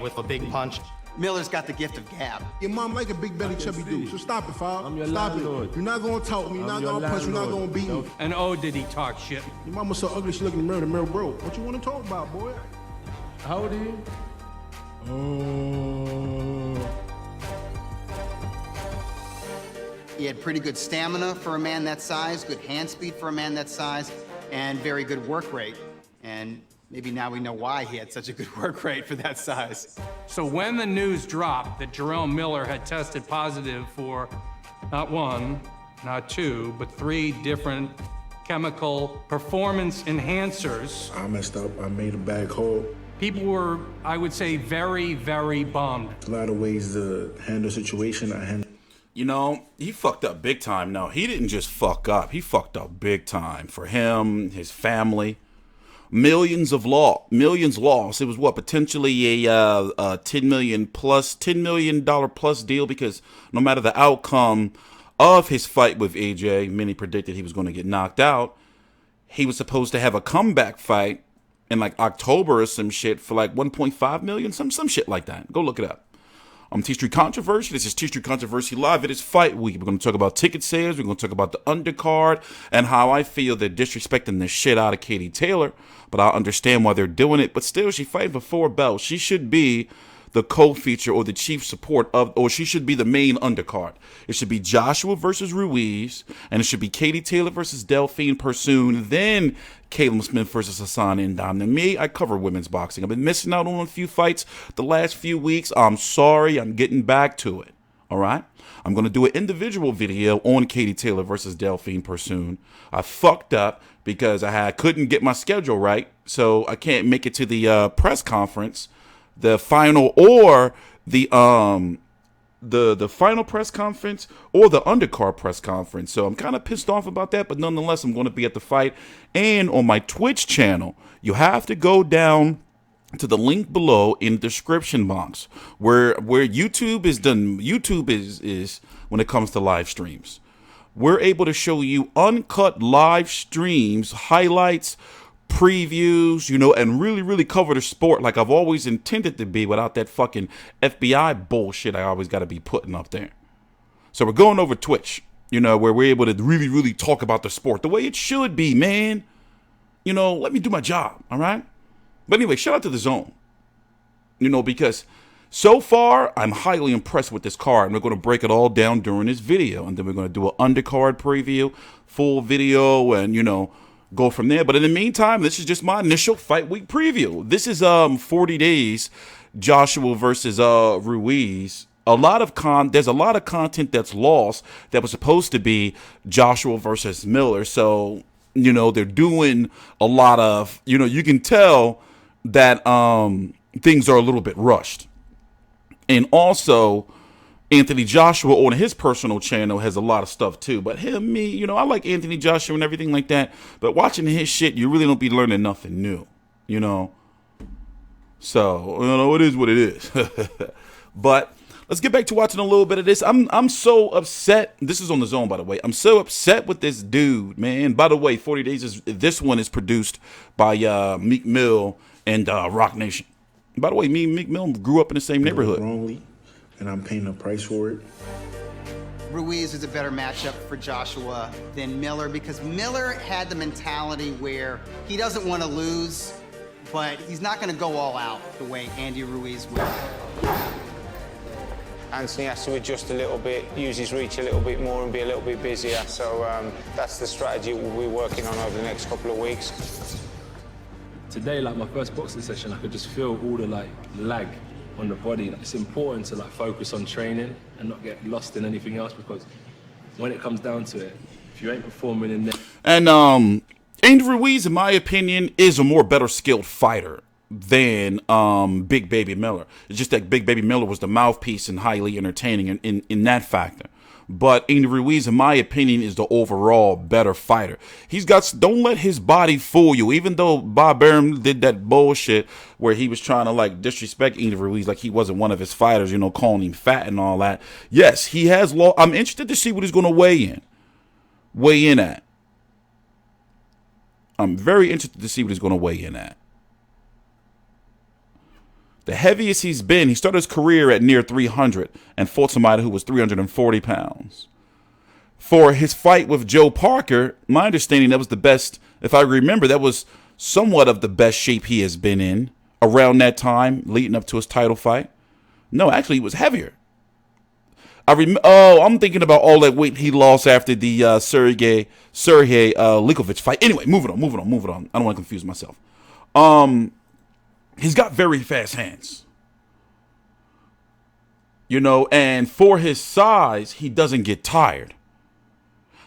with a big punch. Miller's got the gift of gab. Your mom like a big belly chubby dude, so stop it, Fob. I'm your Stop landlord. it. You're not gonna talk me, you're not gonna punch me, you're not gonna beat me. And oh, did he talk shit? Your mama's so ugly, she look in the mirror broke. What you wanna talk about, boy? How old are you? He had pretty good stamina for a man that size, good hand speed for a man that size, and very good work rate. And maybe now we know why he had such a good work rate for that size. So when the news dropped that Jarrell Miller had tested positive for not one, not two, but 3 different chemical performance enhancers, I messed up, I made a bad call. people were, I would say, very, very bummed. A lot of ways to handle a situation. You know, he fucked up big time. No, he didn't just fuck up. He fucked up big time for him, his family. Millions lost. It was what, potentially a $10 million plus deal, because no matter the outcome of his fight with AJ, many predicted he was going to get knocked out. He was supposed to have a comeback fight in like October or some shit for like 1.5 million, some shit like that. Go look it up. TstreeT Controversy. This is TstreeT Controversy Live. It is fight week. We're going to talk about ticket sales. We're going to talk about the undercard and how I feel they're disrespecting the shit out of Katie Taylor. But I understand why they're doing it. But still, she's fighting for 4 belts. She should be the co-feature or the chief support of, or she should be the main undercard. It should be Joshua versus Ruiz, and it should be Katie Taylor versus Delfine Persoon, then Callum Smith versus Hassan N'Dam. Now, me, I cover women's boxing. I've been missing out on a few fights the last few weeks. I'm sorry. I'm getting back to it. All right? I'm going to do an individual video on Katie Taylor versus Delfine Persoon. I fucked up because I couldn't get my schedule right, so I can't make it to the press conference, the final, or the final press conference or the undercard press conference. So I'm kind of pissed off about that, but nonetheless, I'm going to be at the fight. And on my Twitch channel, you have to go down to the link below in the description box where YouTube is done. YouTube is when it comes to live streams. We're able to show you uncut live streams, highlights, previews, you know, and really cover the sport like I've always intended to be, without that fucking FBI bullshit I always got to be putting up there. So we're going over Twitch, you know, where we're able to really talk about the sport the way it should be, man. You know, let me do my job, all right? But anyway, shout out to The Zone, you know, because so far I'm highly impressed with this card, and we're going to break it all down during this video, and then we're going to do an undercard preview, full video, and, you know, go from there. But in the meantime, this is just my initial fight week preview. This is 40 days Joshua versus Ruiz. There's a lot of content that's lost that was supposed to be Joshua versus Miller. So, you know, they're doing a lot of, you know, you can tell that things are a little bit rushed. And also, Anthony Joshua on his personal channel has a lot of stuff too. But me, you know, I like Anthony Joshua and everything like that. But watching his shit, you really don't be learning nothing new, you know. So, you know, it is what it is. But let's get back to watching a little bit of this. I'm so upset. This is on The Zone, by the way. I'm so upset with this dude, man. By the way, 40 Days this one is produced by Meek Mill and Rock Nation. By the way, me and Meek Mill grew up in the same neighborhood. Wrongly, and I'm paying a price for it. Ruiz is a better matchup for Joshua than Miller, because Miller had the mentality where he doesn't want to lose, but he's not going to go all out the way Andy Ruiz will. Anthony has to adjust a little bit, use his reach a little bit more and be a little bit busier. So that's the strategy we'll be working on over the next couple of weeks. Today, like my first boxing session, I could just feel all the like lag on the body. It's important to like focus on training and not get lost in anything else, because when it comes down to it, if you ain't performing in there. And Andy Ruiz, in my opinion, is a more better skilled fighter than Big Baby Miller. It's just that Big Baby Miller was the mouthpiece and highly entertaining in that factor. But Andy Ruiz, in my opinion, is the overall better fighter. Don't let his body fool you. Even though Bob Arum did that bullshit where he was trying to like disrespect Andy Ruiz like he wasn't one of his fighters, you know, calling him fat and all that. Yes, he has lost. I'm interested to see what he's going to weigh in at. I'm very interested to see what he's going to weigh in at. The heaviest he's been, he started his career at near 300 and fought somebody who was 340 pounds. For his fight with Joe Parker, my understanding, that was the best, if I remember, that was somewhat of the best shape he has been in around that time, leading up to his title fight. No, actually, he was heavier. I'm thinking about all that weight he lost after the Sergey Likovich fight. Anyway, moving on. I don't want to confuse myself. He's got very fast hands. You know, and for his size, he doesn't get tired.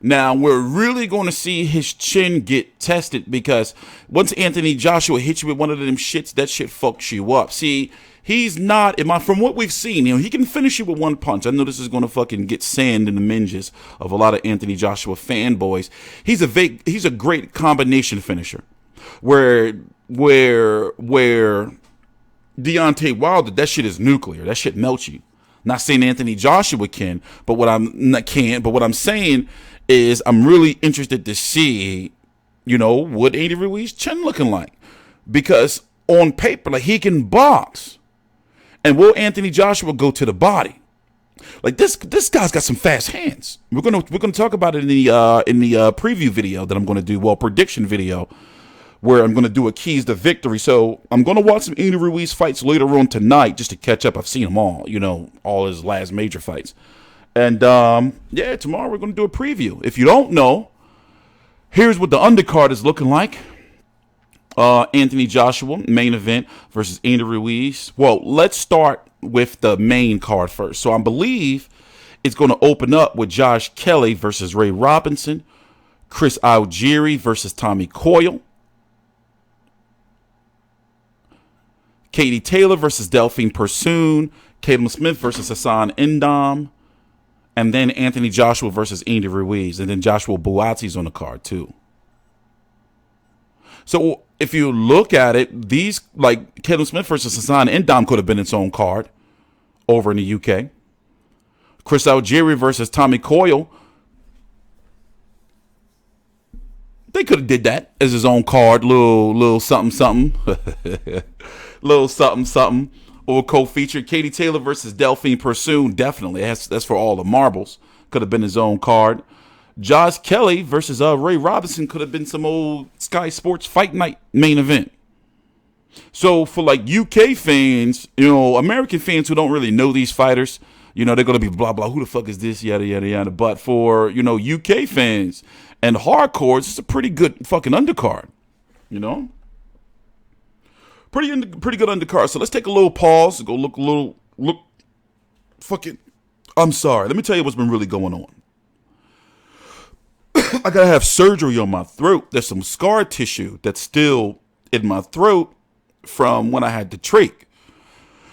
Now, we're really going to see his chin get tested because once Anthony Joshua hits you with one of them shits, that shit fucks you up. See, he's not, from what we've seen, you know, he can finish you with one punch. I know this is going to fucking get sand in the minges of a lot of Anthony Joshua fanboys. He's a great combination finisher. Where Deontay Wilder, that shit is nuclear. That shit melts you. Not saying Anthony Joshua can, but what I'm saying is I'm really interested to see, you know, what Andy Ruiz chin looking like. Because on paper, like, he can box. And will Anthony Joshua go to the body? Like, this guy's got some fast hands. We're gonna talk about it in the preview video that I'm gonna do, prediction video, where I'm gonna do a keys to victory. So I'm gonna watch some Andy Ruiz fights later on tonight just to catch up. I've seen them all, you know, all his last major fights. And yeah, tomorrow we're gonna do a preview. If you don't know, here's what the undercard is looking like. Anthony Joshua, main event, versus Andy Ruiz. Well, let's start with the main card first. So I believe it's going to open up with Josh Kelly versus Ray Robinson, Chris Algieri versus Tommy Coyle, Katie Taylor versus Delfine Persoon, Callum Smith versus Hassan N'Dam, and then Anthony Joshua versus Andy Ruiz, and then Joshua Buatsi's on the card too. So if you look at it, these, like, Callum Smith versus Hassan N'Dam could have been its own card over in the UK. Chris Algieri versus Tommy Coyle, they could have did that as his own card, little something, little something, or co-featured. Katie Taylor versus Delfine Persoon, definitely. That's for all the marbles. Could have been his own card. Josh Kelly versus Ray Robinson could have been some old Sky Sports Fight Night main event. So for, like, UK fans, you know, American fans who don't really know these fighters, you know, they're going to be blah, blah, who the fuck is this, yada, yada, yada. But for, you know, UK fans and hardcores, it's a pretty good fucking undercard, you know? Pretty good undercard. So let's take a little pause, go look fucking, I'm sorry. Let me tell you what's been really going on. I gotta have surgery on my throat. There's some scar tissue that's still in my throat from when I had the trach.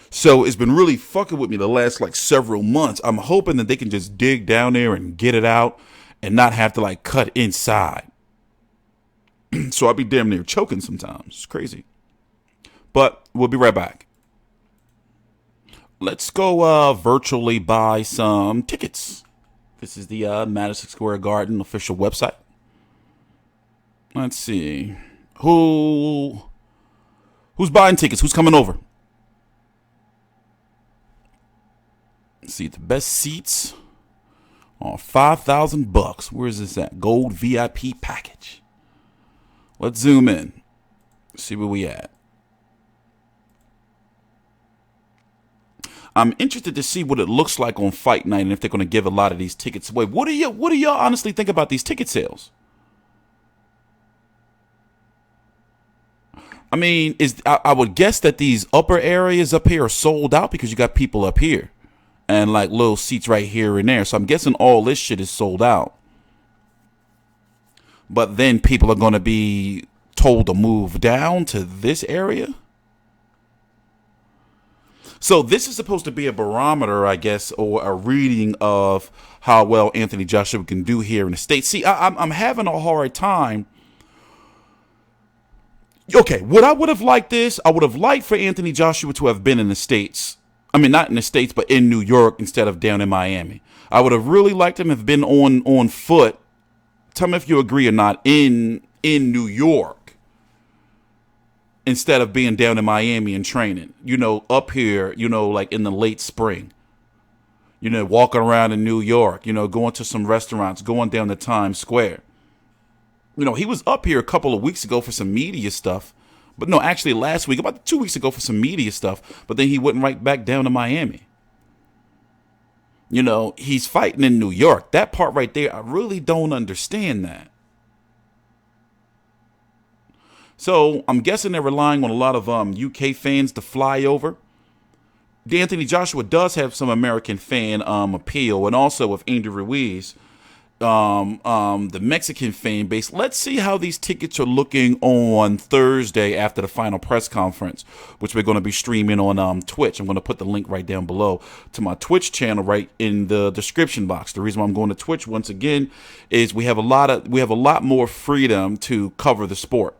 So it's been really fucking with me the last, like, several months. I'm hoping that they can just dig down there and get it out and not have to, like, cut inside. So I'll be damn near choking sometimes. It's crazy. But we'll be right back. Let's go virtually buy some tickets. This is the Madison Square Garden official website. Let's see. Who's buying tickets? Who's coming over? Let's see. The best seats are $5,000. Where is this at? Gold VIP package. Let's zoom in. See where we at. I'm interested to see what it looks like on fight night and if they're going to give a lot of these tickets away. What do y'all honestly think about these ticket sales? I mean, I would guess that these upper areas up here are sold out because you got people up here and, like, little seats right here and there. So I'm guessing all this shit is sold out. But then people are going to be told to move down to this area. So this is supposed to be a barometer, I guess, or a reading of how well Anthony Joshua can do here in the States. See, I'm having a hard time. Okay, what I would have liked I would have liked for Anthony Joshua to have been in the States. I mean, not in the States, but in New York instead of down in Miami. I would have really liked him to have been on foot. Tell me if you agree or not, in New York. instead of being down in Miami and training, you know, up here, you know, like in the late spring, you know, walking around in New York, you know, going to some restaurants, going down to Times Square. You know, he was up here a couple of weeks ago for some media stuff. But no, actually last week, about 2 weeks ago for some media stuff. But then he went right back down to Miami. You know, he's fighting in New York. That part right there, I really don't understand that. So I'm guessing they're relying on a lot of UK fans to fly over. Anthony Joshua does have some American fan appeal, and also with Andy Ruiz, the Mexican fan base. Let's see how these tickets are looking on Thursday after the final press conference, which we're going to be streaming on Twitch. I'm going to put the link right down below to my Twitch channel right in the description box. The reason why I'm going to Twitch once again is we have a lot more freedom to cover the sport.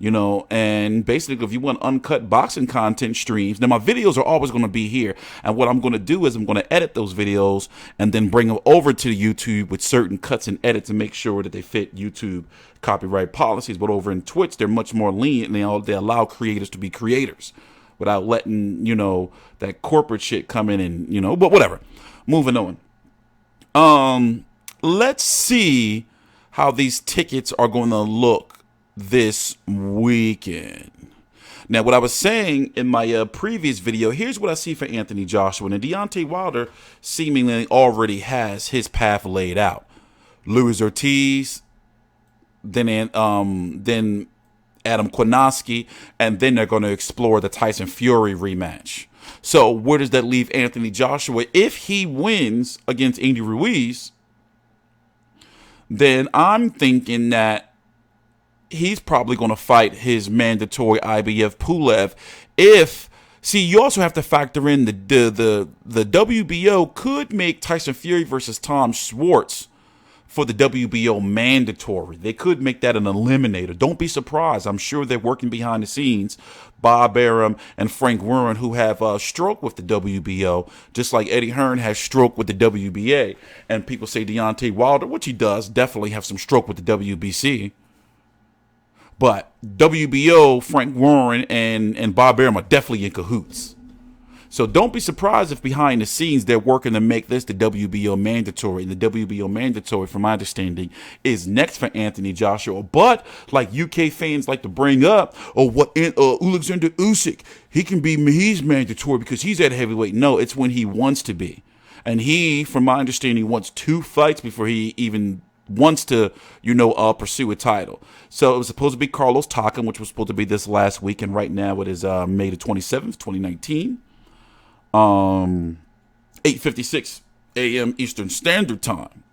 You know, and basically if you want uncut boxing content streams, now my videos are always going to be here. And what I'm going to do is I'm going to edit those videos and then bring them over to YouTube with certain cuts and edits to make sure that they fit YouTube copyright policies. But over in Twitch, they're much more lenient, and they allow creators to be creators without letting, you know, that corporate shit come in and, you know, but whatever. Moving on. Let's see how these tickets are going to look this weekend. Now, what I was saying in my previous video, here's what I see for Anthony Joshua. And Deontay Wilder seemingly already has his path laid out. Luis Ortiz, then Adam Kownacki, and then they're going to explore the Tyson Fury rematch. So where does that leave Anthony Joshua? If he wins against Andy Ruiz, then I'm thinking that he's probably going to fight his mandatory IBF Pulev. You also have to factor in the WBO could make Tyson Fury versus Tom Schwartz for the WBO mandatory. They could make that an eliminator. Don't be surprised. I'm sure they're working behind the scenes. Bob Arum and Frank Warren, who have stroke with the WBO, just like Eddie Hearn has stroke with the WBA. And people say Deontay Wilder, which he does, definitely have some stroke with the WBC. But WBO, Frank Warren, and Bob Arum are definitely in cahoots. So don't be surprised if behind the scenes they're working to make this the WBO mandatory. And the WBO mandatory, from my understanding, is next for Anthony Joshua. But like UK fans like to bring up, Alexander Usyk, he's mandatory because he's at heavyweight. No, it's when he wants to be. And he, from my understanding, wants 2 fights before he even wants to, pursue a title. So it was supposed to be Carlos Takam, which was supposed to be this last week, and right now it is May the 27th, 2019, 8:56 a.m. Eastern Standard Time.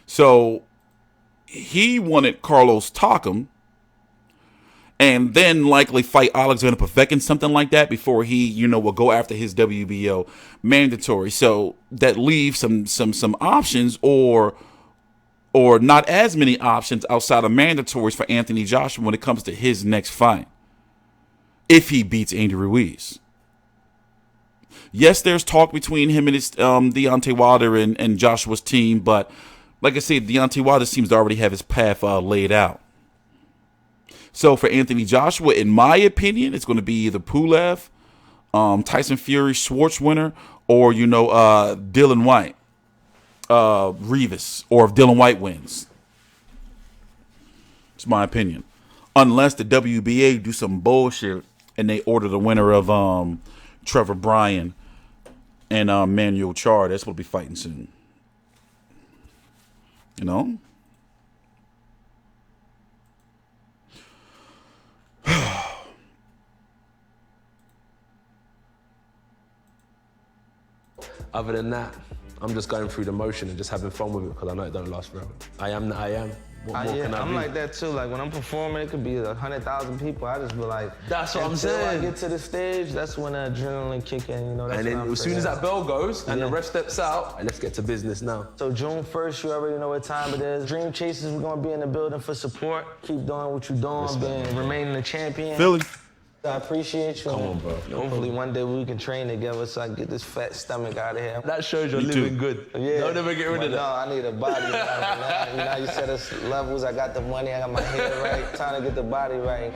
So he wanted Carlos Takam, and then likely fight Alexander Povetkin, something like that, before he, will go after his WBO mandatory. So that leaves some options, or not as many options outside of mandatories for Anthony Joshua when it comes to his next fight, if he beats Andy Ruiz. Yes, there's talk between him and his Deontay Wilder and Joshua's team, but like I said, Deontay Wilder seems to already have his path laid out. So for Anthony Joshua, in my opinion, it's going to be either Pulev, Tyson Fury, Schwartz winner, or, Dylan White, Rivas, or if Dylan White wins. It's my opinion. Unless the WBA do some bullshit and they order the winner of Trevor Bryan and Manuel Charr. That's supposed to be fighting soon. Other than that, I'm just going through the motion and just having fun with it because I know it don't last forever. I am that I am. What more can I be? I'm like that too. Like when I'm performing, it could be 100,000 people. I just be like, that's what I'm saying. Until I get to the stage, that's when the adrenaline kick in. That's and then as soon as that bell goes and the ref steps out, let's get to business now. So June 1st, you already know what time it is. Dream Chasers, we're gonna be in the building for support. Keep doing what you're doing, remaining the champion. Philly. I appreciate you. Come on, bro. Hopefully one day we can train together so I can get this fat stomach out of here. That shows you're living good. Yeah. Don't ever get rid of that. No, I need a body. Now you set us levels. I got the money. I got my hair right. Time to get the body right.